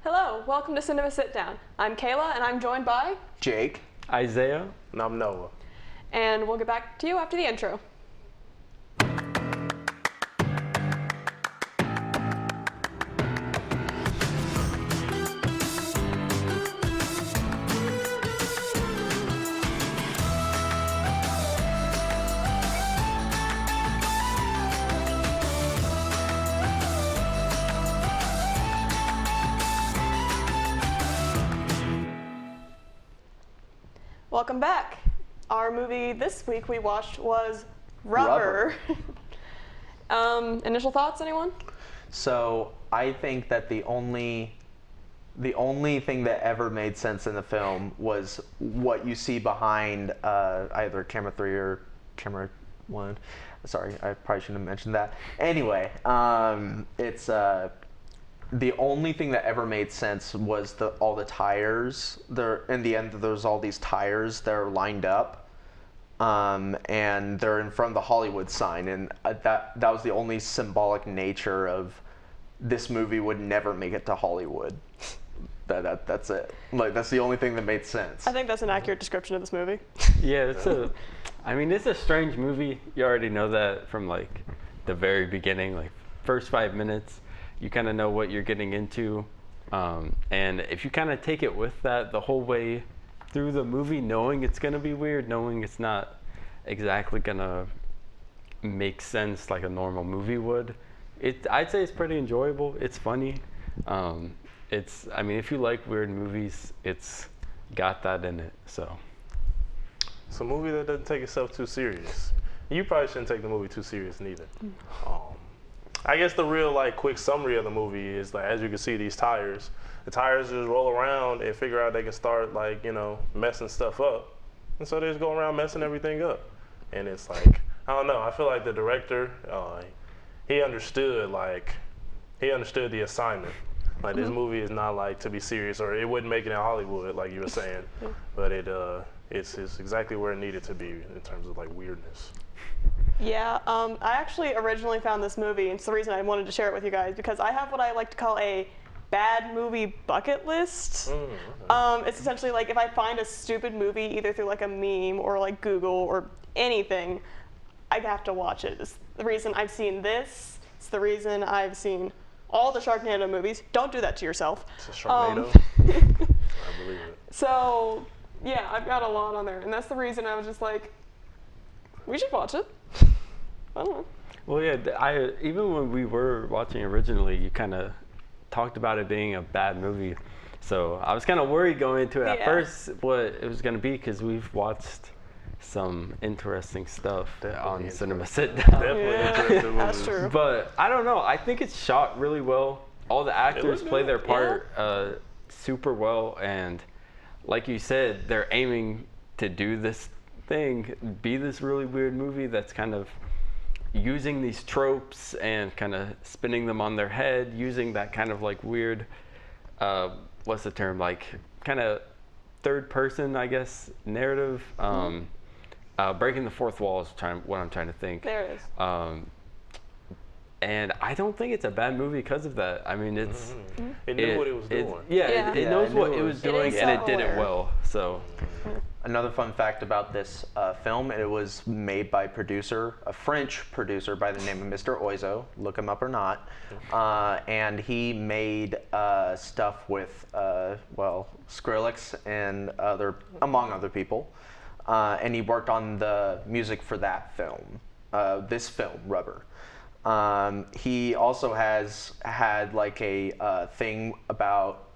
Hello, welcome to Cinema Sitdown. I'm Kayla, and I'm joined by Jake. Isaiah. And I'm Noah. And we'll get back to you after the intro. Welcome back. Our movie this week we watched was Rubber. Initial thoughts, anyone? So I think that the only thing that ever made sense in the film was what you see behind either camera 3 or camera 1. Sorry, I probably shouldn't have mentioned that. Anyway, it's the only thing that ever made sense was all the tires. In the end, there's all these tires that are lined up, and they're in front of the Hollywood sign, and that was the only symbolic nature of this movie would never make it to Hollywood. That's it. Like, that's the only thing that made sense. I think that's an accurate description of this movie. Yeah, it's a strange movie. You already know that from like the very beginning, like first 5 minutes. You kind of know what you're getting into, and if you kind of take it with that the whole way through the movie, knowing it's going to be weird, knowing it's not exactly going to make sense like a normal movie would, I'd say it's pretty enjoyable. It's funny. If you like weird movies, it's got that in it. So it's a movie that doesn't take itself too serious. You probably shouldn't take the movie too serious neither. I guess the real quick summary of the movie is as you can see the tires just roll around and figure out they can start messing stuff up, and so they just go around messing everything up. And it's I don't know, I feel like the director he understood the assignment. This movie is not to be serious, or it wouldn't make it in Hollywood like you were saying, but it's exactly where it needed to be in terms of weirdness. Yeah, I actually originally found this movie, and it's the reason I wanted to share it with you guys, because I have what I like to call a bad movie bucket list. It's essentially if I find a stupid movie either through a meme or Google or anything, I have to watch it. It's the reason I've seen this. It's the reason I've seen all the Sharknado movies. Don't do that to yourself. It's a Sharknado? I believe it. So, yeah, I've got a lot on there, and that's the reason I was just we should watch it. I don't know. Well, yeah, even when we were watching originally, you kind of talked about it being a bad movie. So I was kind of worried going into it at first what it was going to be, because we've watched some interesting stuff on Cinema Sitdown. Definitely interesting. That's true. But I don't know. I think it's shot really well. All the actors play their part super well, and like you said, they're aiming to do this thing, be this really weird movie that's kind of using these tropes and kind of spinning them on their head, using that kind of weird, what's the term, kind of third person, I guess, narrative. Breaking the fourth wall is what I'm trying to think. There it is. And I don't think it's a bad movie because of that. I mean, it knew what it was doing. It knows what it was doing, and it did it well. So, another fun fact about this film: it was made by a French producer by the name of Mr. Oizo. Look him up or not. And he made stuff with Skrillex and among other people. And he worked on the music for that film, this film, Rubber. He also has had a thing about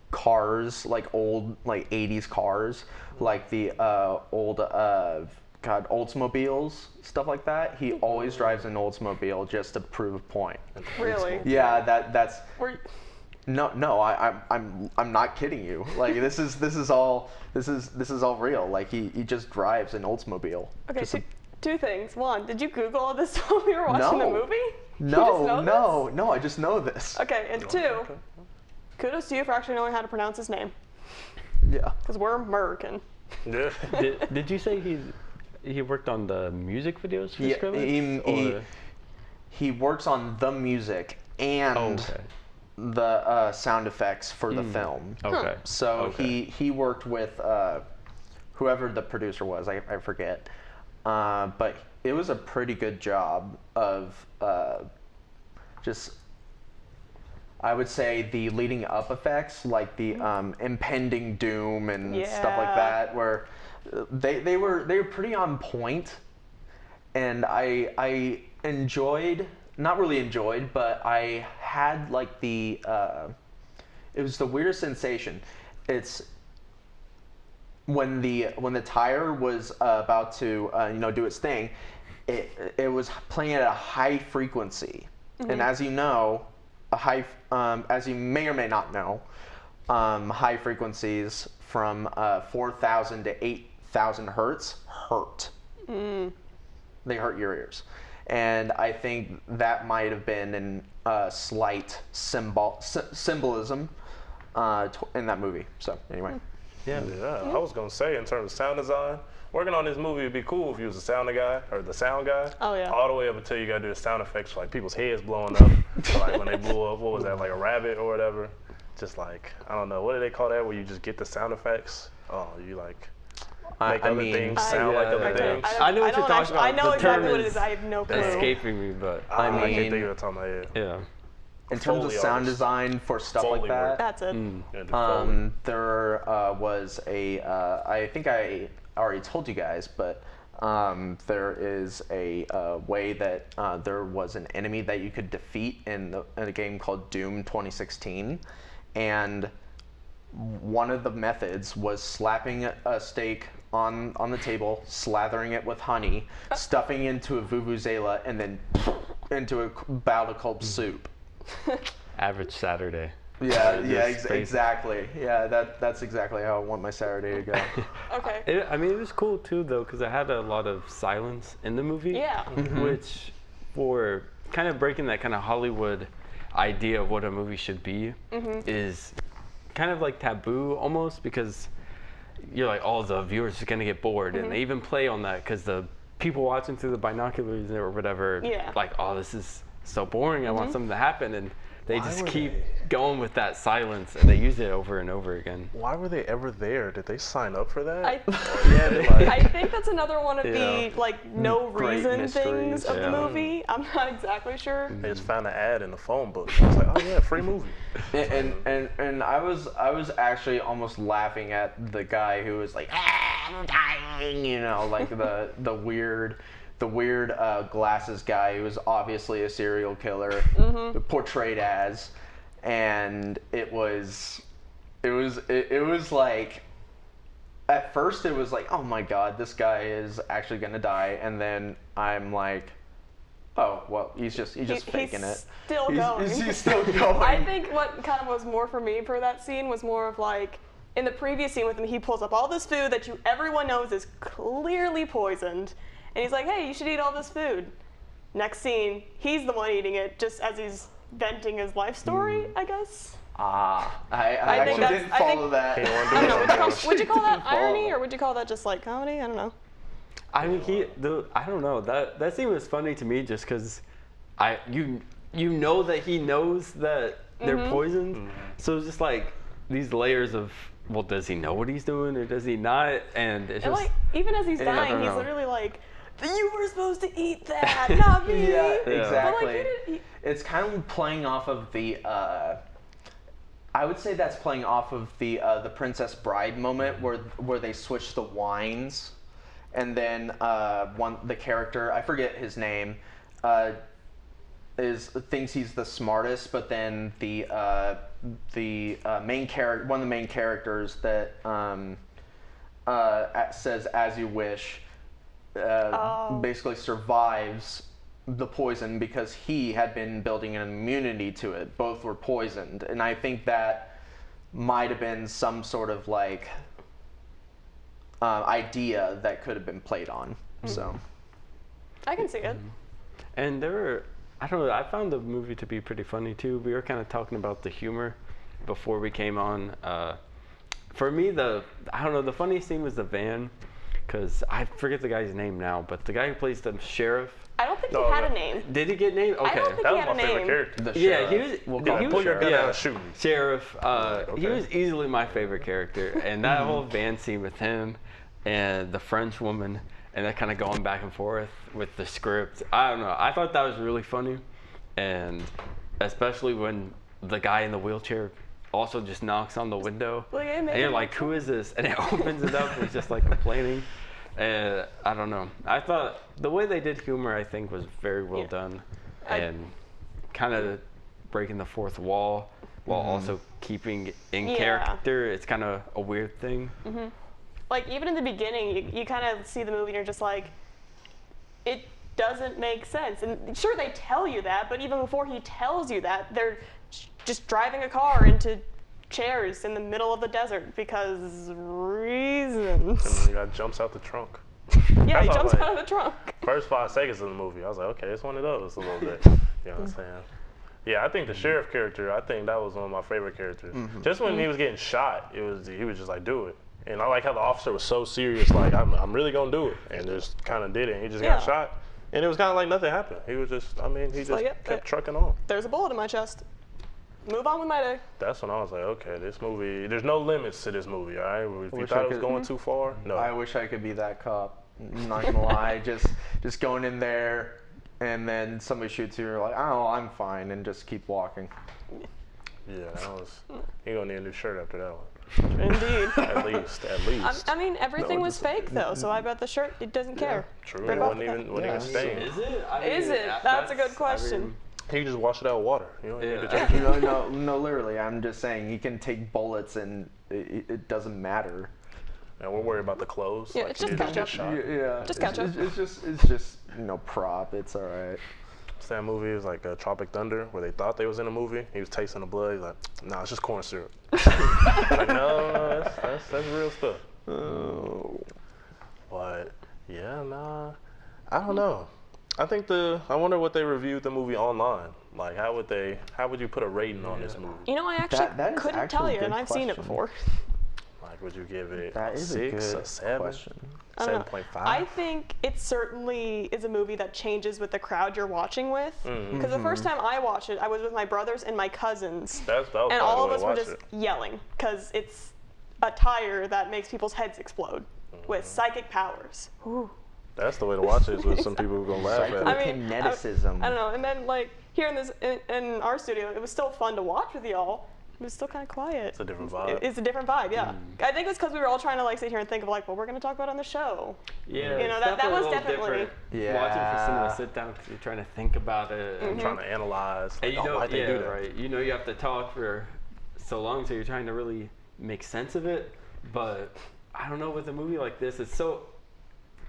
cars, old 80s cars, the old Oldsmobiles, stuff like that. He always drives an Oldsmobile just to prove a point. Really? Yeah, that's. No, I'm not kidding you. This is all real. He just drives an Oldsmobile. Okay, two things. One, did you Google all this while we were watching the movie? No, I just know this. Okay, and two, kudos to you for actually knowing how to pronounce his name. Yeah. Because we're American. Yeah. Did you say he worked on the music videos for Skrillex? He works on the music and the sound effects for the film. Okay. So Okay. he worked with whoever the producer was. I forget, but it was a pretty good job of just. I would say the leading up effects, like the impending doom and stuff like that, where they were pretty on point, and I enjoyed, not really enjoyed, but I had like the it was the weirdest sensation. It's when the tire was about to do its thing, it was playing at a high frequency, and as you know. As you may or may not know, high frequencies from 4,000 to 8,000 hertz hurt. They hurt your ears, and I think that might have been a slight symbolism in that movie. So anyway, Yeah, I was gonna say in terms of sound design, working on this movie would be cool if you was the sound guy or the sound guy. Oh, yeah. All the way up until you gotta do the sound effects for, like people's heads blowing up, or, like when they blew up. What was that, like a rabbit or whatever? Just like I don't know, what do they call that? Where you just get the sound effects? Oh, you like make other things sound like other things. I know what you're talking about. I know The exactly term what it is. I have no clue. escaping me, but I I can't mean, think of it on my head. yeah. in terms of Foley sound artist. design for stuff Foley like that, work. That's it. Yeah, do Foley. there was a I think I already told you guys, but there is a way that there was an enemy that you could defeat in a game called Doom 2016, and one of the methods was slapping a steak on the table, slathering it with honey, stuffing into a vuvuzela, and then into a bowl of cold soup. Average Saturday. Yeah, Just exactly. Yeah, that's exactly how I want my Saturday to go. Okay. It was cool too, though, because it had a lot of silence in the movie. Yeah. Which, for kind of breaking that kind of Hollywood idea of what a movie should be, is kind of like taboo almost, because you're like, oh, the viewers are going to get bored. And they even play on that because the people watching through the binoculars or whatever, like, oh, this is so boring. I want something to happen. And they Why just were keep they- going with that silence, and they use it over and over again. Why were they ever there? Did they sign up for that? I think that's another one of Yeah. the like no Great reason mysteries, things of the yeah. movie. I'm not exactly sure. They just found an ad in the phone book. I was like, oh yeah, free movie. And I was actually almost laughing at the guy who was like, I'm dying, like the weird glasses guy who was obviously a serial killer portrayed as, and it was like, at first it was like, oh my god, this guy is actually gonna die, and then I'm like, oh well, he's just faking it. Still going. He's still going. I think what kind of was more for me for that scene was more of like, in the previous scene with him, he pulls up all this food that everyone knows is clearly poisoned, and he's like, hey, you should eat all this food. Next scene, he's the one eating it, just as he's venting his life story, I guess. I think actually that's- didn't I think- follow that. I don't know. Would you call that Follow irony, that. or would you call that just like comedy? I don't know. I mean, I don't know. That scene was funny to me just because you know that he knows that they're poisoned. So it's just like these layers of, well, does he know what he's doing or does he not? And it's And just, like, even as he's I dying, don't he's know. literally like, you were supposed to eat that, not me. Yeah, But exactly. like, he It's kind of playing off of the. I would say that's playing off of the Princess Bride moment where they switch the wines, and then the character, I forget his name, thinks he's the smartest, but then the main character, one of the main characters that says "as you wish," basically survives the poison because he had been building an immunity to it. Both were poisoned, and I think that might have been some sort of like idea that could have been played on. So I can see it. and I don't know, I found the movie to be pretty funny too. We were kind of talking about the humor before we came on. For me, the funniest scene was the van, because I forget the guy's name now, but the guy who plays the sheriff, I don't think he No, had no. a name. Did he get named? Okay. I don't think That he was had my a favorite name. character. The Yeah, sheriff. he was. We'll He'd call be him like, pull your gun Yeah. down and shoot me. Sheriff. He okay. was easily my favorite character, and that whole van scene with him and the French woman, and that kind of going back and forth with the script. I don't know. I thought that was really funny, and especially when the guy in the wheelchair also just knocks on the window, Like, hey, and make you're it like, look "Who is this?" And it opens it up, and it's just like complaining. And I don't know. I thought the way they did humor, I think, was very well Yeah. done, and kind of breaking the fourth wall while also keeping in Yeah. character. It's kind of a weird thing. Like, even in the beginning, you kind of see the movie and you're just like, it doesn't make sense. And sure, they tell you that, but even before he tells you that, they're just driving a car into chairs in the middle of the desert because reasons. And then the guy jumps out the trunk. Yeah, he That's jumps all, out of the trunk. First 5 seconds of the movie, I was like, okay, it's one of those a little bit. You know what I'm saying? Yeah, I think the sheriff character, I think that was one of my favorite characters. Just when he was getting shot, he was just like, do it. And I like how the officer was so serious, like, I'm really gonna do it. And just kind of did it. He just got Yeah. shot. And it was kind of like nothing happened. He was just, he just like, yep, kept trucking on. There's a bullet in my chest. Move on with my day. That's when I was like, okay, this movie, there's no limits to this movie, all right? If you wish thought I it was could- going too far, no. I wish I could be that cop. I'm not gonna lie, just going in there, and then somebody shoots you. You're like, oh, I'm fine, and just keep walking. Yeah, that was, he gonna need a new shirt after that one. Indeed. At least. I mean, everything No, was fake though, so I bet the shirt, it doesn't care. True, They're it both- wasn't Yeah. even stained. Is it? Is it? That's a good question. He can just wash it out with water. You don't need to Yeah. change it. No, literally. I'm just saying he can take bullets and it doesn't matter. And we're worried about the clothes. Yeah, like it's he just didn't ketchup. get shot. Yeah, Just ketchup. It's just prop. It's all right. What's that movie? It was like Tropic Thunder, where they thought they was in a movie. He was tasting the blood. He's like, nah, it's just corn syrup. Like, no, that's real stuff. Oh. But yeah, nah, I don't know. I think I wonder what they reviewed the movie online. Like, how would you put a rating on this movie? You know, I actually That is couldn't actually tell a you, good and I've seen it question. before. Like, would you give it That a is 6, a a good 7, question. I don't know. 7.5? I think it certainly is a movie that changes with the crowd you're watching with. Because the first time I watched it, I was with my brothers and my cousins, that was and probably all the of way us to were watch just it. yelling because it's a tire that makes people's heads explode with psychic powers. Ooh. That's the way to watch it, is with some people who are gonna laugh at it. I mean, Kineticism. I don't know. And then like here in our studio, it was still fun to watch with y'all. It was still kind of quiet. It's a different vibe. It's a different vibe, yeah. I think it's because we were all trying to like sit here and think of like what we're going to talk about on the show. Yeah, You know, it's that was a little definitely- different. Yeah. Watching for cinema sit down because you're trying to think about it. Mm-hmm. And, Trying to analyze. and Like, you know, why'd they yeah, do that? right. You know, you have to talk for so long, so you're trying to really make sense of it. But I don't know, with a movie like this,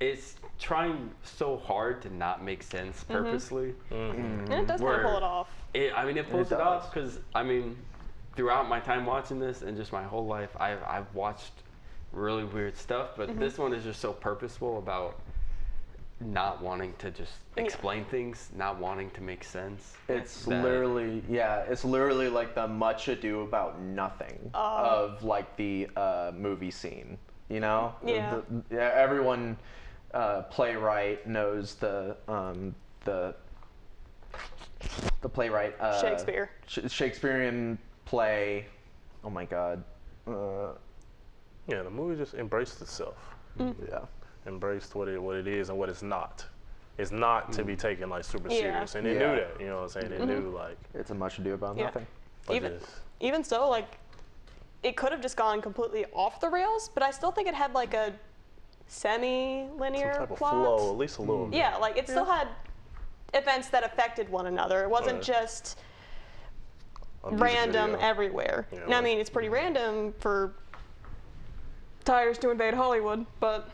it's trying so hard to not make sense purposely. And it does kind Where- of pull it off. It pulls it does. off because throughout my time watching this and just my whole life, I've watched really weird stuff, but this one is just so purposeful about not wanting to just explain things, not wanting to make sense. It's that- literally like the Much Ado About Nothing of like the movie scene. You know, Yeah. Everyone playwright knows the playwright Shakespeare. Shakespearean play. Oh my God. Yeah, the movie just embraced itself. Yeah. Embraced what it is and what it's not. It's not to be taken like super Yeah. serious, and they Yeah. knew that. You know what I'm saying? They knew like. It's a Much Ado About Yeah. Nothing. But Even just- even so, like it could have just gone completely off the rails, but I still think it had like a semi-linear some type of plot. flow, at least a little bit. Yeah, like it still had events that affected one another. It wasn't Right. just A music random video. everywhere. Yeah, Now, I like- mean, it's pretty random for tires to invade Hollywood, but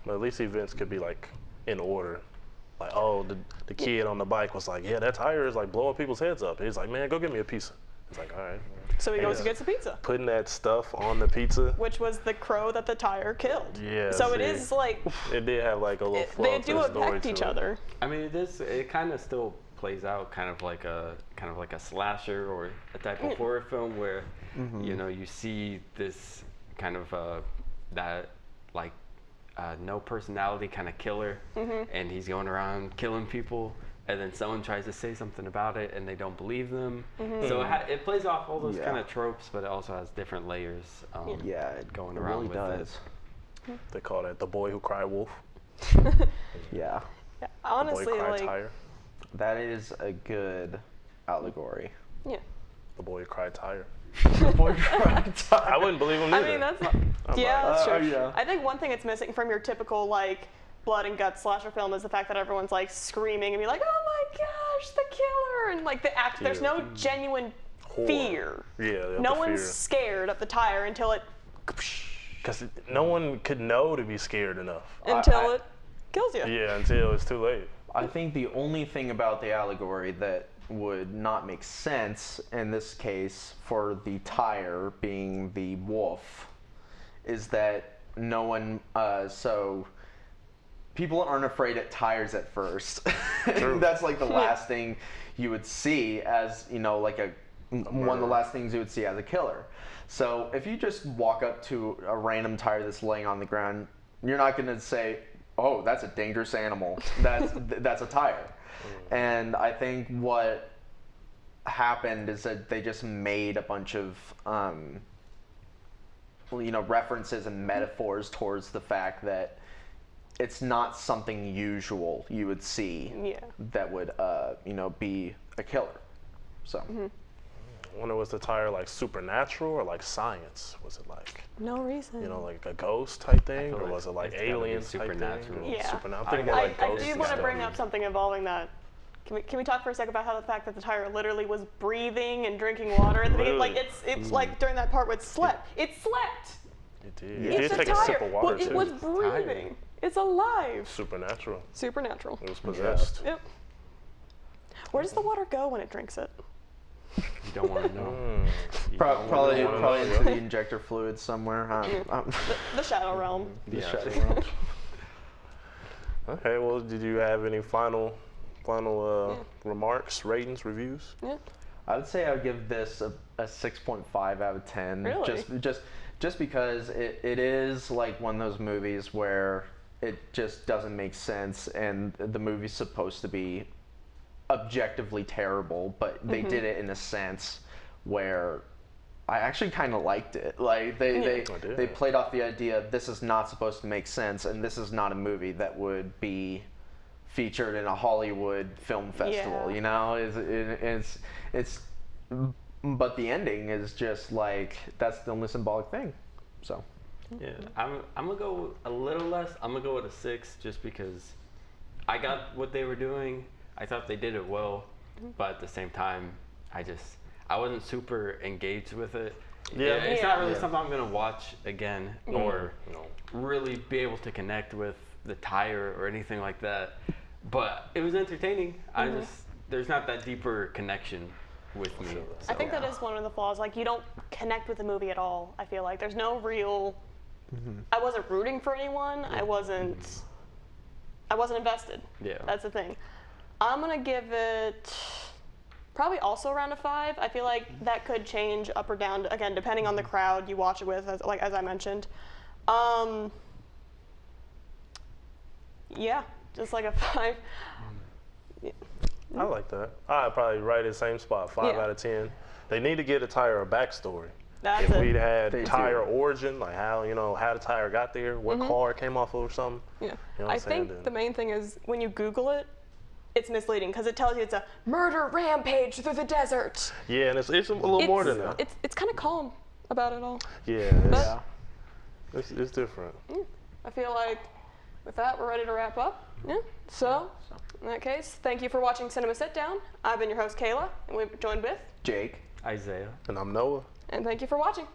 But at least events could be like in order. Like, oh, the kid on the bike was like, yeah, that tire is like blowing people's heads up. He's like, man, go get me a pizza. It's like, all right. so he And goes and gets a pizza, Putting that stuff on the pizza. which was the crow that the tire killed. Yeah. So it see, is like It did have like a little flow they to do the story affect to each it. other. I mean, it kind of still plays out kind of like a slasher or a type of horror film where you know, you see this kind of that like no personality kind of killer, and he's going around killing people. And then someone tries to say something about it, and they don't believe them. So it plays off all those kind of tropes, but it also has different layers it going around really with does. it. They call that the boy who cried wolf. Yeah. Honestly, the boy cried like, tire. That is a good allegory. yeah. The boy who cried tire. The boy cried tire. I wouldn't believe him I either. mean, that's not, that's true. yeah. I think one thing it's missing from your typical like blood and guts slasher film is the fact that everyone's like screaming and be like, oh my gosh, the killer, and like the act. There's no genuine fear. Yeah. No one's scared of the tire until it. Because no one could know to be scared enough. Until it kills you. Yeah, until it's too late. I think the only thing about the allegory that would not make sense in this case for the tire being the wolf is that no one, so people aren't afraid at tires at first. That's like the last thing you would see as, you know, like one of the last things you would see as a killer. So if you just walk up to a random tire that's laying on the ground, you're not going to say, oh, that's a dangerous animal. That's a tire. And I think what happened is that they just made a bunch of, references and metaphors towards the fact that it's not something usual you would see that would, be a killer. So. I wonder, was the tire like supernatural or like science? Was it like No reason. you know, like a ghost type thing, or like was it like it's gotta be aliens type supernatural. thing? Yeah. Supernatural. I'm thinking more like I ghosts. do and want to stuff. bring up something involving that. Can we talk for a second about how the fact that the tire literally was breathing and drinking water at the beginning? Like it's like during that part where it slept. It slept. It did. Yeah. It It's did a take tire. a sip of water But it too. was breathing. It's alive. Supernatural. Supernatural. It was possessed. Yep. Where does the water go when it drinks it? You don't want to know. Probably know, into the injector fluid somewhere. The shadow realm. The Yeah. shadow realm. Okay. Well, did you have any final remarks, ratings, reviews? Yeah. I would say I would give this a 6.5 out of 10. Really? Just because it is like one of those movies where it just doesn't make sense, and the movie's supposed to be objectively terrible, but they did it in a sense where I actually kind of liked it. Like they played off the idea this is not supposed to make sense, and this is not a movie that would be featured in a Hollywood film festival. Yeah. You know, it's but the ending is just like that's the only symbolic thing. So Yeah, I'm gonna go a little less. I'm gonna go with a 6 just because I got what they were doing. I thought they did it well, but at the same time, I wasn't super engaged with it. Yeah. It's not really something I'm gonna watch again or really be able to connect with the tire or anything like that. But it was entertaining. There's not that deeper connection with me. I think that is one of the flaws. Like, you don't connect with the movie at all. I feel like there's no real. I wasn't rooting for anyone. I wasn't invested. Yeah. That's the thing. I'm gonna give it probably also around a 5. I feel like that could change up or down again depending on the crowd you watch it with, as I mentioned. Yeah, just like a 5. I like that. I'd probably right in the same spot, 5 Yeah. out of 10. They need to get a tire a backstory. That's If it. we'd had They tire do. origin, like how the tire got there, what car it came off of or something. Yeah. You know what I I'm saying? think the main thing is when you Google it, it's misleading because it tells you it's a murder rampage through the desert. Yeah, and it's a little more than that. It's kind of calm about it all. Yeah, But it's different. I feel like with that, we're ready to wrap up. Yeah. So, in that case, thank you for watching Cinema Sit Down. I've been your host, Kayla, and we've joined with, Jake. Isaiah. And I'm Noah. and thank you for watching.